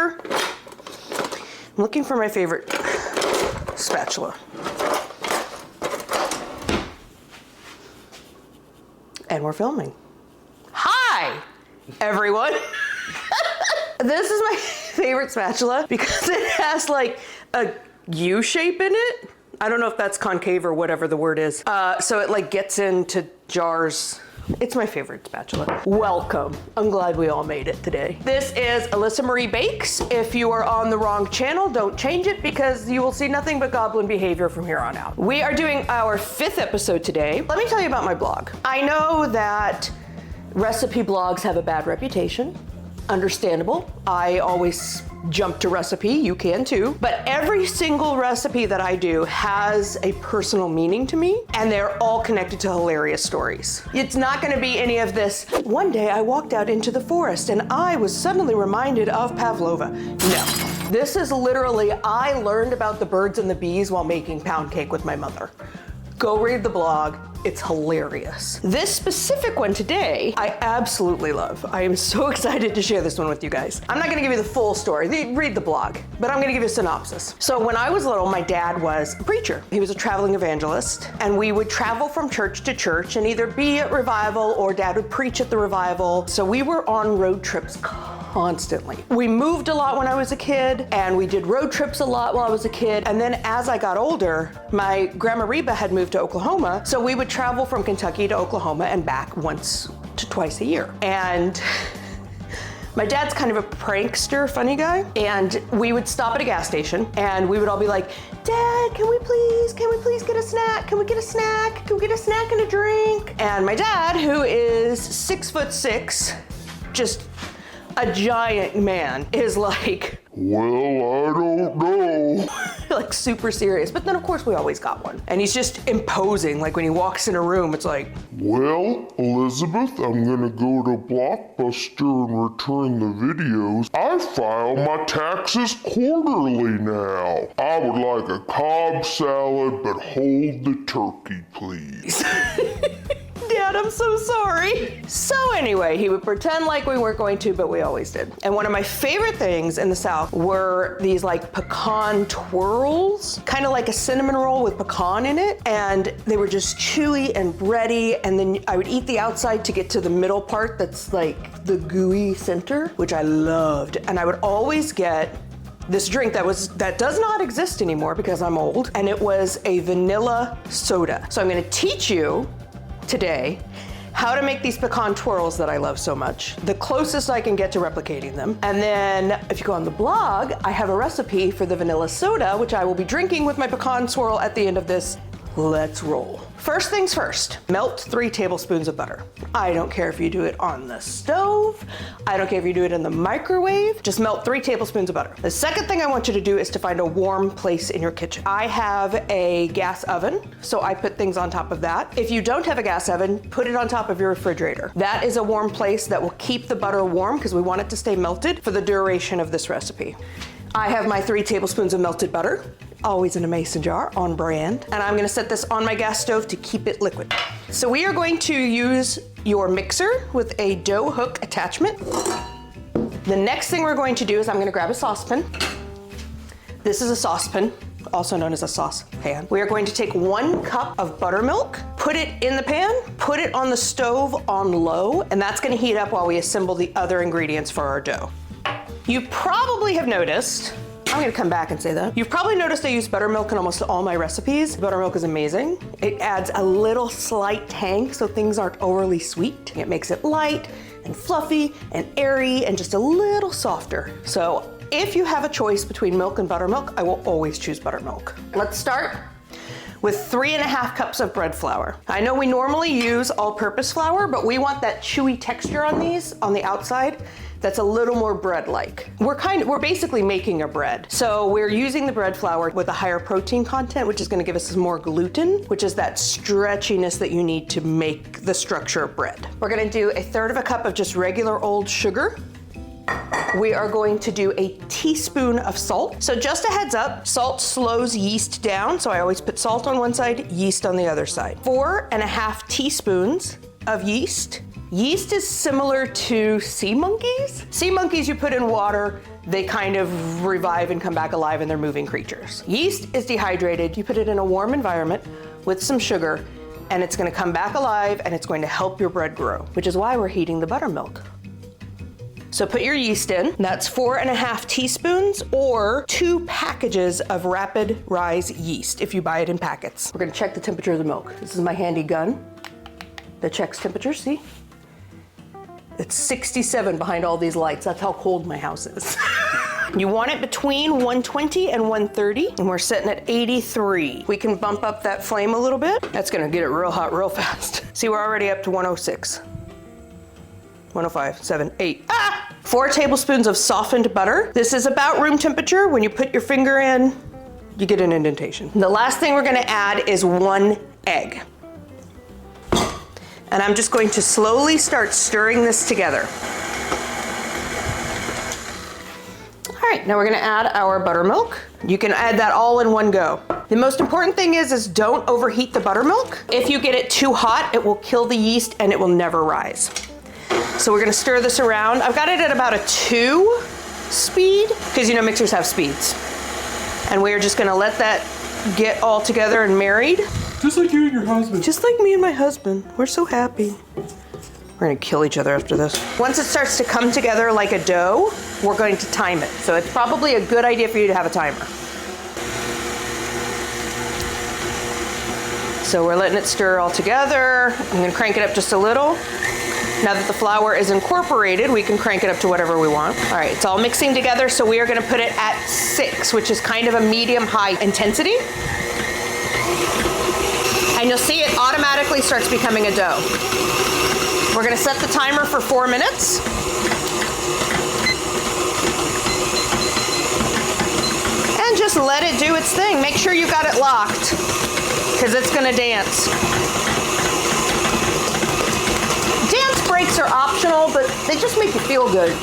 here. I'm looking for my favorite spatula. And we're filming. Hi, everyone. This is my favorite spatula because it has like a U shape in it. I don't know if that's concave or whatever the word is. So it like gets into jars. It's my favorite spatula. Welcome. I'm glad we all made it today. This is Elisa Marie Bakes. If you are on the wrong channel, don't change it because you will see nothing but goblin behavior from here on out. We are doing our 5th episode today. Let me tell you about my blog. I know that recipe blogs have a bad reputation. Understandable. I always jump to recipe, you can too. But every single recipe that I do has a personal meaning to me, and they're all connected to hilarious stories. It's not gonna be any of this, one day I walked out into the forest and I was suddenly reminded of Pavlova. No, this is literally, I learned about the birds and the bees while making pound cake with my mother. Go read the blog, it's hilarious. This specific one today, I absolutely love. I am so excited to share this one with you guys. I'm not gonna give you the full story, read the blog, but I'm gonna give you a synopsis. So when I was little, my dad was a preacher. He was a traveling evangelist, and we would travel from church to church and either be at revival or dad would preach at the revival. So we were on road trips constantly. We moved a lot when I was a kid, and we did road trips a lot while I was a kid. And then as I got older, my grandma Reba had moved to Oklahoma, so we would travel from Kentucky to Oklahoma and back once to twice a year. And my dad's kind of a prankster, funny guy, and we would stop at a gas station and we would all be like, Dad, can we please get a snack? Can we get a snack? Can we get a snack and a drink? And my dad, who is 6'6", just a giant man, is like, well, I don't know. Like super serious. But then of course we always got one. And he's just imposing, like when he walks in a room, it's like, well, Elizabeth, I'm gonna go to Blockbuster and return the videos. I file my taxes quarterly now. I would like a Cobb salad, but hold the turkey, please. Dad, I'm so sorry. So anyway, he would pretend like we weren't going to, but we always did. And one of my favorite things in the South were these like pecan twirls, kind of like a cinnamon roll with pecan in it. And they were just chewy and bready. And then I would eat the outside to get to the middle part that's like the gooey center, which I loved. And I would always get this drink that does not exist anymore because I'm old. And it was a vanilla soda. So I'm gonna teach you today how to make these pecan twirls that I love so much, the closest I can get to replicating them. And then if you go on the blog, I have a recipe for the vanilla soda, which I will be drinking with my pecan swirl at the end of this. Let's roll. First things first, melt 3 tablespoons of butter. I don't care if you do it on the stove. I don't care if you do it in the microwave. Just melt 3 tablespoons of butter. The second thing I want you to do is to find a warm place in your kitchen. I have a gas oven, so I put things on top of that. If you don't have a gas oven, put it on top of your refrigerator. That is a warm place that will keep the butter warm because we want it to stay melted for the duration of this recipe. I have my 3 tablespoons of melted butter, always in a mason jar, on brand. And I'm gonna set this on my gas stove to keep it liquid. So we are going to use your mixer with a dough hook attachment. The next thing we're going to do is I'm gonna grab a saucepan. This is a saucepan, also known as a saucepan. We are going to take 1 cup of buttermilk, put it in the pan, put it on the stove on low, and that's gonna heat up while we assemble the other ingredients for our dough. You probably have noticed, I'm gonna come back and say that. You've probably noticed I use buttermilk in almost all my recipes. Buttermilk is amazing. It adds a little slight tang so things aren't overly sweet. It makes it light and fluffy and airy and just a little softer. So if you have a choice between milk and buttermilk, I will always choose buttermilk. Let's start with 3.5 cups of bread flour. I know we normally use all-purpose flour, but we want that chewy texture on these on the outside that's a little more bread-like. We're basically making a bread. So we're using the bread flour with a higher protein content, which is gonna give us more gluten, which is that stretchiness that you need to make the structure of bread. We're gonna do 1/3 cup of just regular old sugar. We are going to do a teaspoon of salt. So just a heads up, salt slows yeast down. So I always put salt on one side, yeast on the other side. 4.5 teaspoons of yeast. Yeast is similar to sea monkeys. Sea monkeys you put in water, they kind of revive and come back alive and they're moving creatures. Yeast is dehydrated. You put it in a warm environment with some sugar and it's gonna come back alive and it's going to help your bread grow, which is why we're heating the buttermilk. So put your yeast in. That's 4.5 teaspoons or 2 packages of rapid rise yeast if you buy it in packets. We're gonna check the temperature of the milk. This is my handy gun that checks temperature, see? It's 67 behind all these lights. That's how cold my house is. You want it between 120 and 130, and we're sitting at 83. We can bump up that flame a little bit. That's gonna get it real hot real fast. See, we're already up to 106. 105, 7, 8. 4 tablespoons of softened butter. This is about room temperature. When you put your finger in, you get an indentation. The last thing we're gonna add is 1 egg. And I'm just going to slowly start stirring this together. All right, now we're gonna add our buttermilk. You can add that all in one go. The most important thing is don't overheat the buttermilk. If you get it too hot, it will kill the yeast and it will never rise. So we're gonna stir this around. I've got it at about a 2 speed, because you know mixers have speeds. And we're just gonna let that get all together and married. Just like you and your husband. Just like me and my husband. We're so happy. We're gonna kill each other after this. Once it starts to come together like a dough, we're going to time it. So it's probably a good idea for you to have a timer. So we're letting it stir all together. I'm gonna crank it up just a little. Now that the flour is incorporated, we can crank it up to whatever we want. All right, it's all mixing together, so we are gonna put it at 6, which is kind of a medium-high intensity. And you'll see it automatically starts becoming a dough. We're gonna set the timer for 4 minutes. And just let it do its thing. Make sure you got it locked, because it's gonna dance. Dance breaks are optional, but they just make you feel good.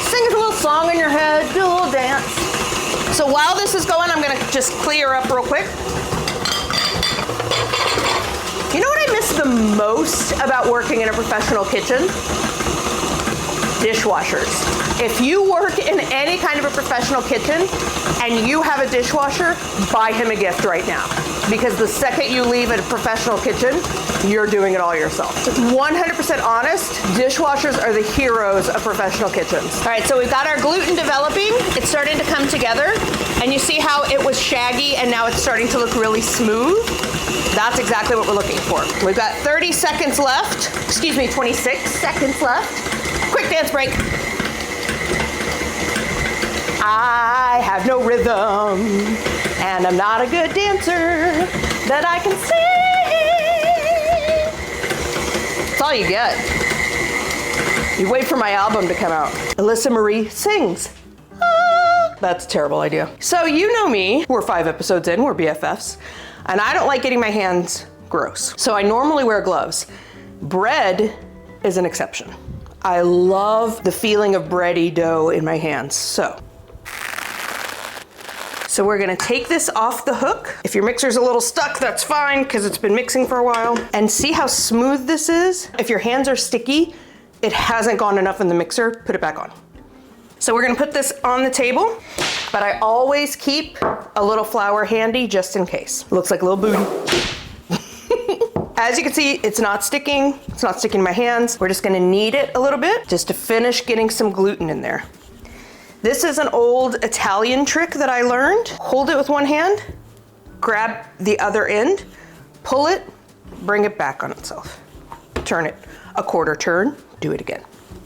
Sing a little song in your head, do a little dance. So while this is going, I'm gonna just clear up real quick. You know what I miss the most about working in a professional kitchen? Dishwashers. If you work in any kind of a professional kitchen and you have a dishwasher, buy him a gift right now. Because the second you leave a professional kitchen, you're doing it all yourself. 100% honest, dishwashers are the heroes of professional kitchens. All right, so we've got our gluten developing. It's starting to come together. And you see how it was shaggy and now it's starting to look really smooth? That's exactly what we're looking for. We've got 30 seconds left. Excuse me, 26 seconds left. Quick dance break. I have no rhythm, and I'm not a good dancer that I can sing. That's all you get. You wait for my album to come out. Elisa Marie sings. That's a terrible idea. So you know me, we're 5 episodes in, we're BFFs, and I don't like getting my hands gross. So I normally wear gloves. Bread is an exception. I love the feeling of bready dough in my hands, so we're gonna take this off the hook. If your mixer's a little stuck, that's fine, because it's been mixing for a while. And see how smooth this is? If your hands are sticky, it hasn't gone enough in the mixer, put it back on. So we're gonna put this on the table, but I always keep a little flour handy just in case. Looks like a little booty. As you can see, it's not sticking. It's not sticking to my hands. We're just gonna knead it a little bit just to finish getting some gluten in there. This is an old Italian trick that I learned. Hold it with one hand, grab the other end, pull it, bring it back on itself. Turn it a quarter turn, do it again.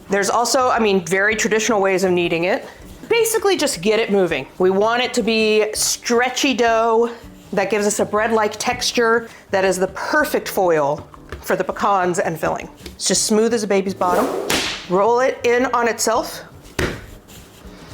There's also, very traditional ways of kneading it. Basically just get it moving. We want it to be stretchy dough that gives us a bread-like texture that is the perfect foil for the pecans and filling. It's just smooth as a baby's bottom. Roll it in on itself.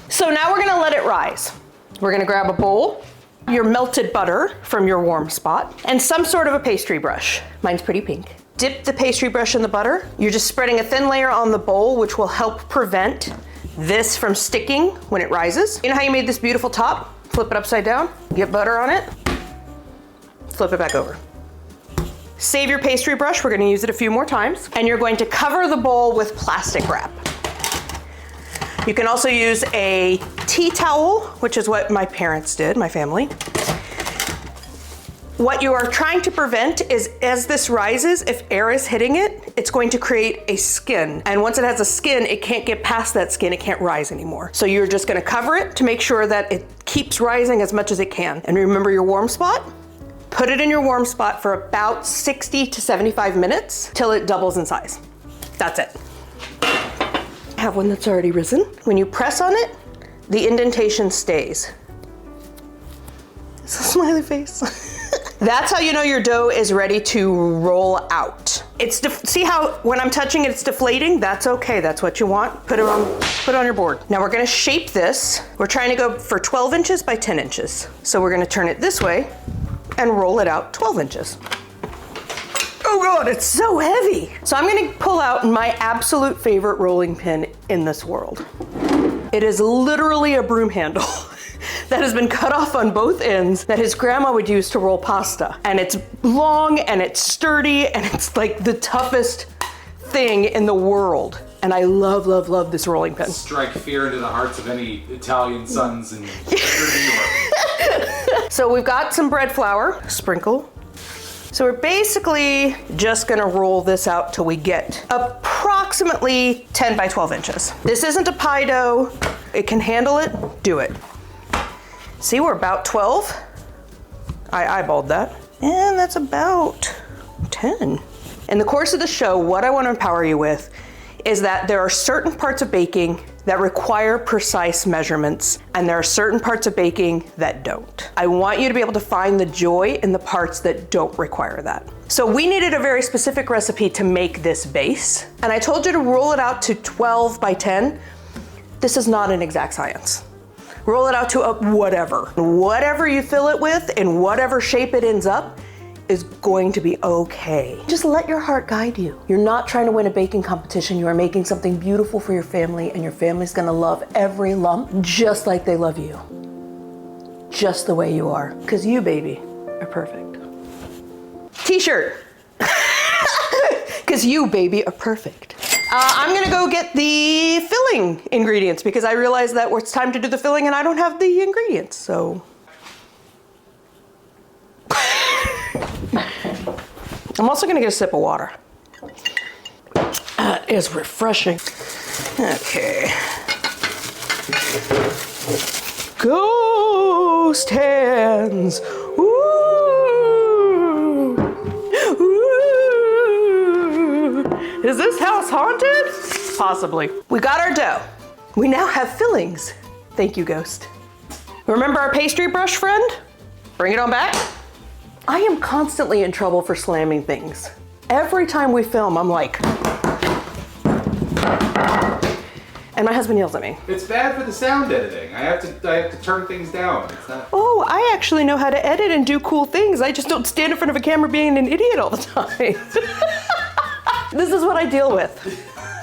So now we're gonna let it rise. We're gonna grab a bowl, your melted butter from your warm spot, and some sort of a pastry brush. Mine's pretty pink. Dip the pastry brush in the butter. You're just spreading a thin layer on the bowl, which will help prevent this from sticking when it rises. You know how you made this beautiful top? Flip it upside down, get butter on it, flip it back over. Save your pastry brush, we're gonna use it a few more times, and you're going to cover the bowl with plastic wrap. You can also use a tea towel, which is what my parents did, my family. What you are trying to prevent is as this rises, if air is hitting it, it's going to create a skin. And once it has a skin, it can't get past that skin, it can't rise anymore. So you're just gonna cover it to make sure that it keeps rising as much as it can. And remember your warm spot? Put it in your warm spot for about 60 to 75 minutes till it doubles in size. That's it. I have one that's already risen. When you press on it, the indentation stays. It's a smiley face. That's how you know your dough is ready to roll out. See how when I'm touching it, it's deflating? That's okay, that's what you want. Put it on your board. Now we're gonna shape this. We're trying to go for 12 inches by 10 inches. So we're gonna turn it this way and roll it out 12 inches. Oh God, it's so heavy. So I'm gonna pull out my absolute favorite rolling pin in this world. It is literally a broom handle. That has been cut off on both ends that his grandma would use to roll pasta. And it's long and it's sturdy and it's like the toughest thing in the world. And I love, love, love this rolling pin. Strike fear into the hearts of any Italian sons in New York. So we've got some bread flour, sprinkle. So we're basically just gonna roll this out till we get approximately 10 by 12 inches. This isn't a pie dough. It can handle it, do it. See, we're about 12. I eyeballed that. And that's about 10. In the course of the show, what I want to empower you with is that there are certain parts of baking that require precise measurements, and there are certain parts of baking that don't. I want you to be able to find the joy in the parts that don't require that. So we needed a very specific recipe to make this base, and I told you to roll it out to 12 by 10. This is not an exact science. Roll it out to a whatever. Whatever you fill it with and whatever shape it ends up is going to be okay. Just let your heart guide you. You're not trying to win a baking competition. You are making something beautiful for your family, and your family's gonna love every lump just like they love you. Just the way you are. Because you, baby, are perfect. T-shirt. Because you, baby, are perfect. I'm gonna go get the filling ingredients because I realized that it's time to do the filling and I don't have the ingredients, so. I'm also gonna get a sip of water. That is refreshing. Okay. Ghost hands. Ooh. Ooh. Is this house haunted? Possibly. We got our dough. We now have fillings. Thank you, Ghost. Remember our pastry brush friend? Bring it on back. I am constantly in trouble for slamming things. Every time we film, I'm like, and my husband yells at me. It's bad for the sound editing. I have to turn things down. It's not... Oh, I actually know how to edit and do cool things. I just don't stand in front of a camera being an idiot all the time. This is what I deal with.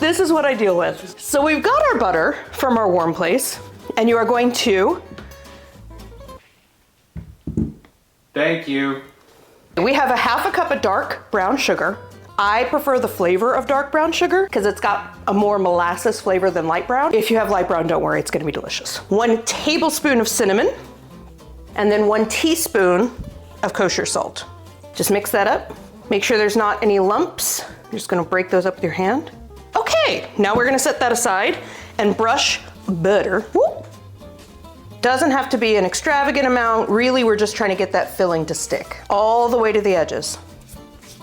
This is what I deal with. So we've got our butter from our warm place, and you are going to... Thank you. We have a half a cup of dark brown sugar. I prefer the flavor of dark brown sugar because it's got a more molasses flavor than light brown. If you have light brown, don't worry, it's gonna be delicious. 1 tablespoon of cinnamon, and then 1 teaspoon of kosher salt. Just mix that up. Make sure there's not any lumps. You're just gonna break those up with your hand. Okay, now we're gonna set that aside and brush butter. Whoop. Doesn't have to be an extravagant amount. Really, we're just trying to get that filling to stick all the way to the edges.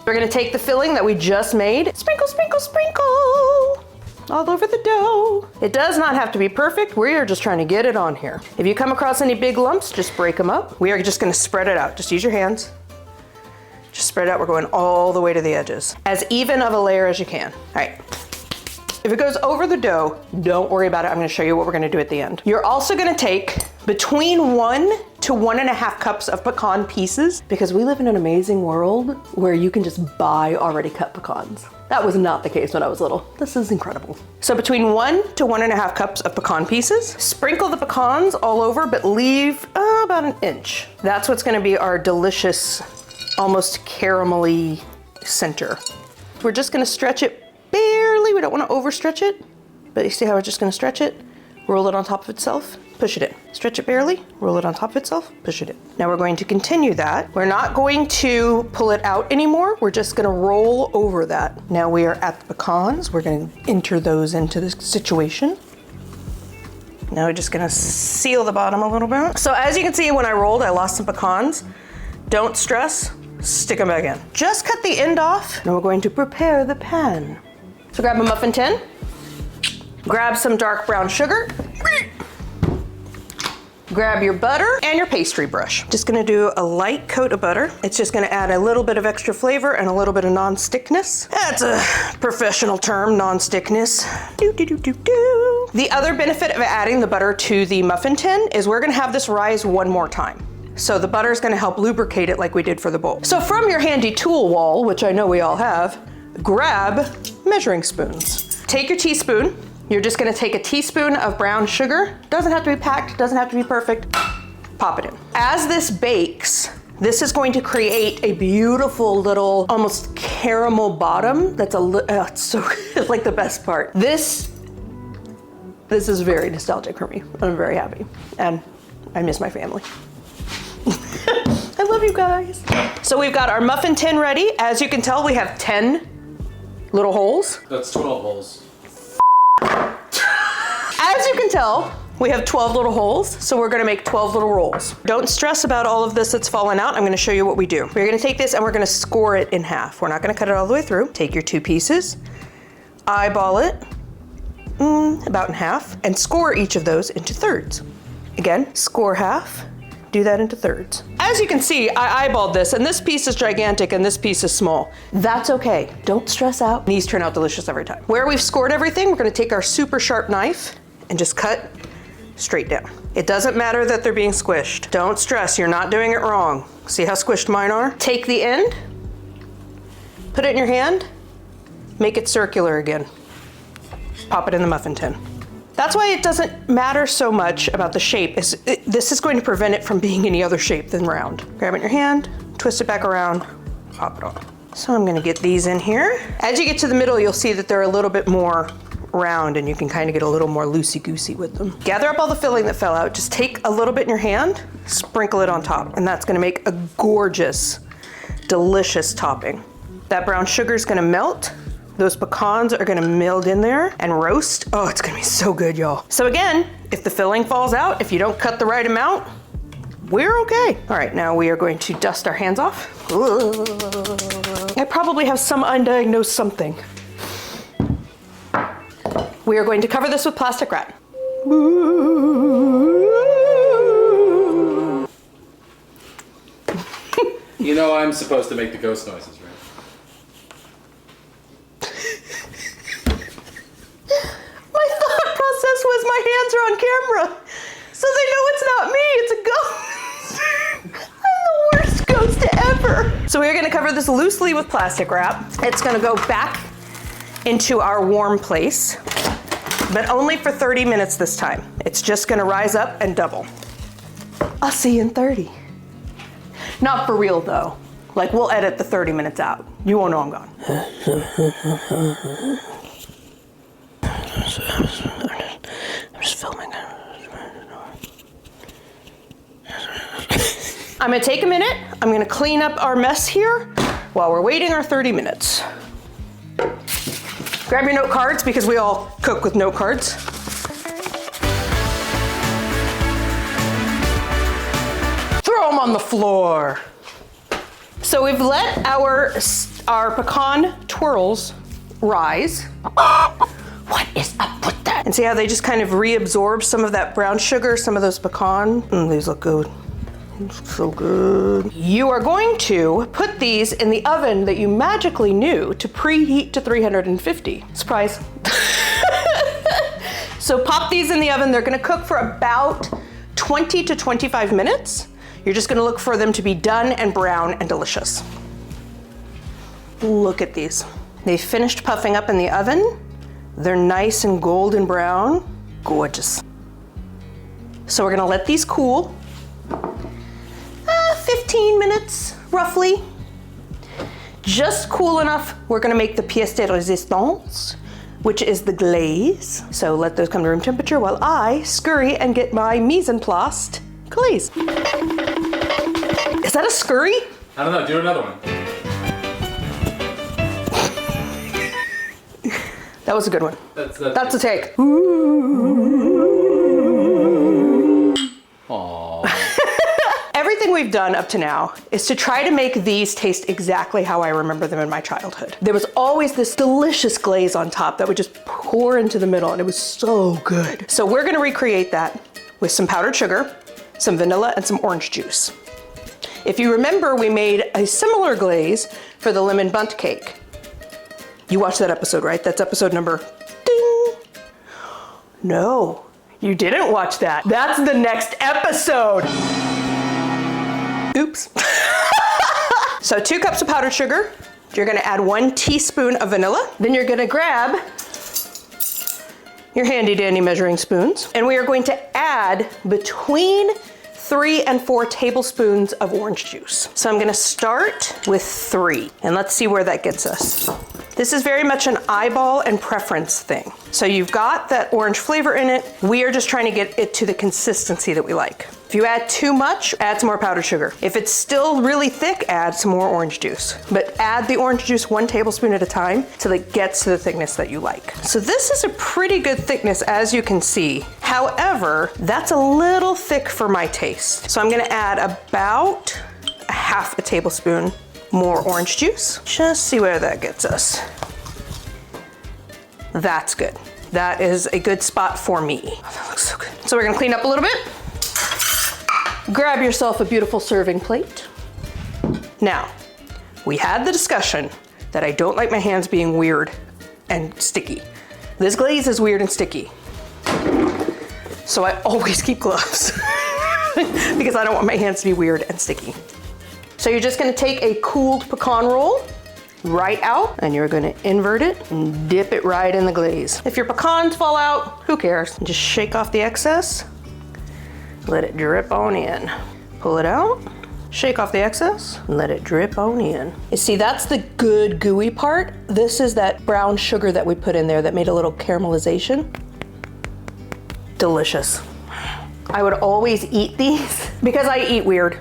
We're gonna take the filling that we just made, sprinkle, sprinkle, sprinkle, all over the dough. It does not have to be perfect. We are just trying to get it on here. If you come across any big lumps, just break them up. We are just gonna spread it out. Just use your hands. Just spread it out. We're going all the way to the edges. As even of a layer as you can. All right. If it goes over the dough, don't worry about it. I'm gonna show you what we're gonna do at the end. You're also gonna take between 1 to 1.5 cups of pecan pieces because we live in an amazing world where you can just buy already cut pecans. That was not the case when I was little. This is incredible. So between 1 to 1.5 cups of pecan pieces, sprinkle the pecans all over, but leave about 1 inch. That's what's gonna be our delicious, almost caramelly center. We're just gonna stretch it barely. We don't want to overstretch it, but you see how we're just going to stretch it? roll it on top of itself, push it in. Stretch it barely, roll it on top of itself, push it in. Now we're going to continue that. We're not going to pull it out anymore. We're just gonna roll over that. Now we are at the pecans. We're gonna enter those into this situation. Now we're just gonna seal the bottom a little bit. So as you can see, when I rolled, I lost some pecans. Don't stress, stick them back in. Just cut the end off. Now we're going to prepare the pan. So grab a muffin tin, grab some dark brown sugar, grab your butter and your pastry brush. Just gonna do a light coat of butter. It's just gonna add a little bit of extra flavor and a little bit of non-stickness. That's a professional term, non-stickness. The other benefit of adding the butter to the muffin tin is we're gonna have this rise one more time. So the butter is gonna help lubricate it like we did for the bowl. So from your handy tool wall, which I know we all have, grab measuring spoons. Take your teaspoon. You're just gonna take a teaspoon of brown sugar. Doesn't have to be packed, doesn't have to be perfect. Pop it in. As this bakes, this is going to create a beautiful little, almost caramel bottom. That's it's so it's like the best part. This is very nostalgic for me. I'm very happy, and I miss my family. I love you guys. So we've got our muffin tin ready. As you can tell, we have 10 little holes. That's 12 holes. As you can tell, we have 12 little holes, so we're gonna make 12 little rolls. Don't stress about all of this that's fallen out. I'm gonna show you what we do. We're gonna take this and we're gonna score it in half. We're not gonna cut it all the way through. Take your 2 pieces, eyeball it, about in half, and score each of those into thirds. Again, score half, do that into thirds. As you can see, I eyeballed this, and this piece is gigantic and this piece is small. That's okay, don't stress out. These turn out delicious every time. Where we've scored everything, we're gonna take our super sharp knife and just cut straight down. It doesn't matter that they're being squished. Don't stress, you're not doing it wrong. See how squished mine are? Take the end, put it in your hand, make it circular again. Pop it in the muffin tin. That's why it doesn't matter so much about the shape. This is going to prevent it from being any other shape than round. Grab it in your hand, twist it back around, pop it on. So I'm gonna get these in here. As you get to the middle, you'll see that they're a little bit more round and you can kind of get a little more loosey-goosey with them. Gather up all the filling that fell out. Just take a little bit in your hand, sprinkle it on top, and that's gonna make a gorgeous, delicious topping. That brown sugar is gonna melt. Those pecans are gonna meld in there and roast. Oh, it's gonna be so good, y'all. So again, if the filling falls out, if you don't cut the right amount, we're okay. All right, now we are going to dust our hands off. I probably have some undiagnosed something. We are going to cover this with plastic wrap. You know I'm supposed to make the ghost noises, right? My thought process was my hands are on camera, so they know it's not me, it's a ghost. I'm the worst ghost ever. So we're gonna cover this loosely with plastic wrap. It's gonna go back into our warm place, but only for 30 minutes this time. It's just gonna rise up and double. I'll see you in 30. Not for real though. Like, we'll edit the 30 minutes out. You won't know I'm gone. I'm just filming. I'm gonna take a minute. I'm gonna clean up our mess here while we're waiting our 30 minutes. Grab your note cards because we all cook with note cards. Throw them on the floor. So we've let our pecan twirls rise. What is up with that? And see how they just kind of reabsorb some of that brown sugar, some of those pecan. These look good. So good. You are going to put these in the oven that you magically knew to preheat to 350. Surprise. So pop these in the oven. They're gonna cook for about 20 to 25 minutes. You're just gonna look for them to be done and brown and delicious. Look at these. They finished puffing up in the oven. They're nice and golden brown. Gorgeous. So we're gonna let these cool. 15 minutes, roughly. Just cool enough. We're gonna make the pièce de résistance, which is the glaze. So let those come to room temperature while I scurry and get my mise en place glaze. Is that a scurry? I don't know, do another one. That was a good one. That's a take. Aww. Everything we've done up to now is to try to make these taste exactly how I remember them in my childhood. There was always this delicious glaze on top that would just pour into the middle, and it was so good. So we're gonna recreate that with some powdered sugar, some vanilla, and some orange juice. If you remember, we made a similar glaze for the lemon bundt cake. You watched that episode, right? That's episode number ding. No, you didn't watch that. That's the next episode. Oops. So 2 cups of powdered sugar. You're gonna add 1 teaspoon of vanilla. Then you're gonna grab your handy dandy measuring spoons. And we are going to add between 3 and 4 tablespoons of orange juice. So I'm gonna start with 3, and let's see where that gets us. This is very much an eyeball and preference thing. So you've got that orange flavor in it. We are just trying to get it to the consistency that we like. If you add too much, add some more powdered sugar. If it's still really thick, add some more orange juice. But add the orange juice 1 tablespoon at a time till it gets to the thickness that you like. So this is a pretty good thickness, as you can see. However, that's a little thick for my taste. So I'm gonna add about 1/2 tablespoon more orange juice. Just see where that gets us. That's good. That is a good spot for me. Oh, that looks so good. So we're gonna clean up a little bit. Grab yourself a beautiful serving plate. Now, we had the discussion that I don't like my hands being weird and sticky. This glaze is weird and sticky. So I always keep gloves because I don't want my hands to be weird and sticky. So you're just gonna take a cooled pecan roll right out, and you're gonna invert it and dip it right in the glaze. If your pecans fall out, who cares? Just shake off the excess, let it drip on in. Pull it out, shake off the excess, and let it drip on in. You see, that's the good gooey part. This is that brown sugar that we put in there that made a little caramelization. Delicious. I would always eat these because I eat weird.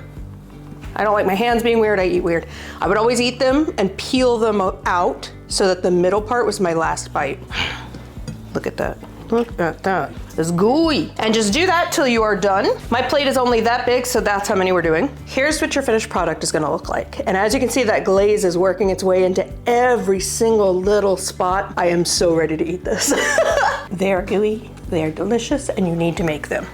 I don't like my hands being weird, I eat weird. I would always eat them and peel them out so that the middle part was my last bite. Look at that, look at that. It's gooey. And just do that till you are done. My plate is only that big, so that's how many we're doing. Here's what your finished product is gonna look like. And as you can see, that glaze is working its way into every single little spot. I am so ready to eat this. They are gooey, they are delicious, and you need to make them.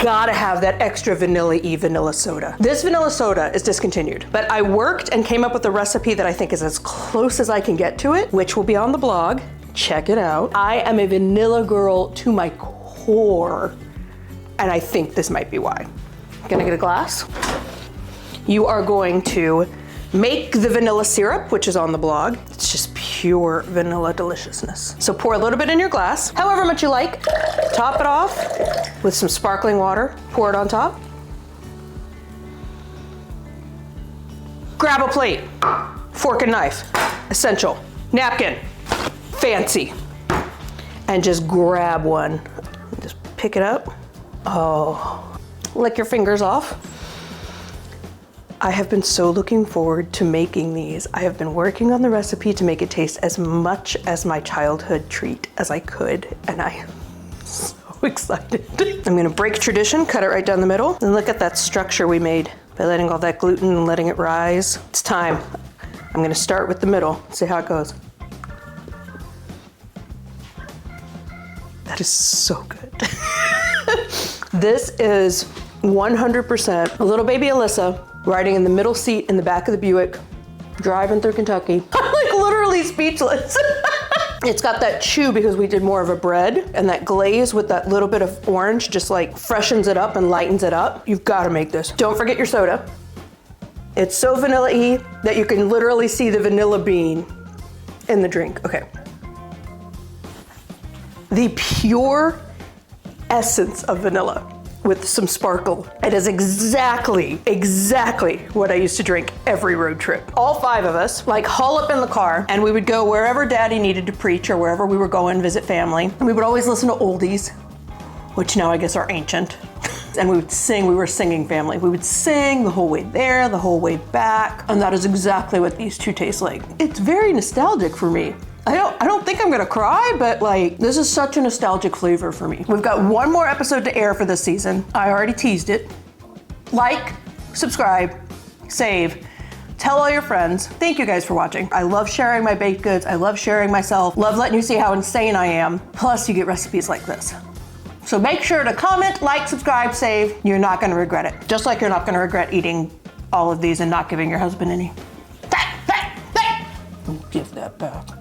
Gotta have that extra vanilla-y vanilla soda. This vanilla soda is discontinued, but I worked and came up with a recipe that I think is as close as I can get to it, which will be on the blog. Check it out. I am a vanilla girl to my core, and I think this might be why. Gonna get a glass. You are going to make the vanilla syrup, which is on the blog. It's just pure vanilla deliciousness. So pour a little bit in your glass, however much you like. Top it off with some sparkling water. Pour it on top. Grab a plate, fork and knife, essential, napkin, fancy, and just grab one. Just pick it up. Oh, lick your fingers off. I have been so looking forward to making these. I have been working on the recipe to make it taste as much as my childhood treat as I could, and I am so excited. I'm gonna break tradition, cut it right down the middle, and look at that structure we made by letting all that gluten and letting it rise. It's time. I'm gonna start with the middle, see how it goes. That is so good. This is 100% little baby Elisa riding in the middle seat in the back of the Buick, driving through Kentucky. I'm like literally speechless. It's got that chew because we did more of a bread, and that glaze with that little bit of orange just like freshens it up and lightens it up. You've got to make this. Don't forget your soda. It's so vanilla-y that you can literally see the vanilla bean in the drink. Okay. The pure essence of vanilla with some sparkle. It is exactly what I used to drink every road trip. All 5 of us, like, haul up in the car, and we would go wherever Daddy needed to preach or wherever we were going to visit family. And we would always listen to oldies, which now I guess are ancient. And we would sing, we were a singing family. We would sing the whole way there, the whole way back. And that is exactly what these 2 taste like. It's very nostalgic for me. I don't think I'm gonna cry, but like, this is such a nostalgic flavor for me. We've got 1 more episode to air for this season. I already teased it. Like, subscribe, save, tell all your friends. Thank you guys for watching. I love sharing my baked goods. I love sharing myself. Love letting you see how insane I am. Plus you get recipes like this. So make sure to comment, like, subscribe, save. You're not gonna regret it. Just like you're not gonna regret eating all of these and not giving your husband any. Give that back.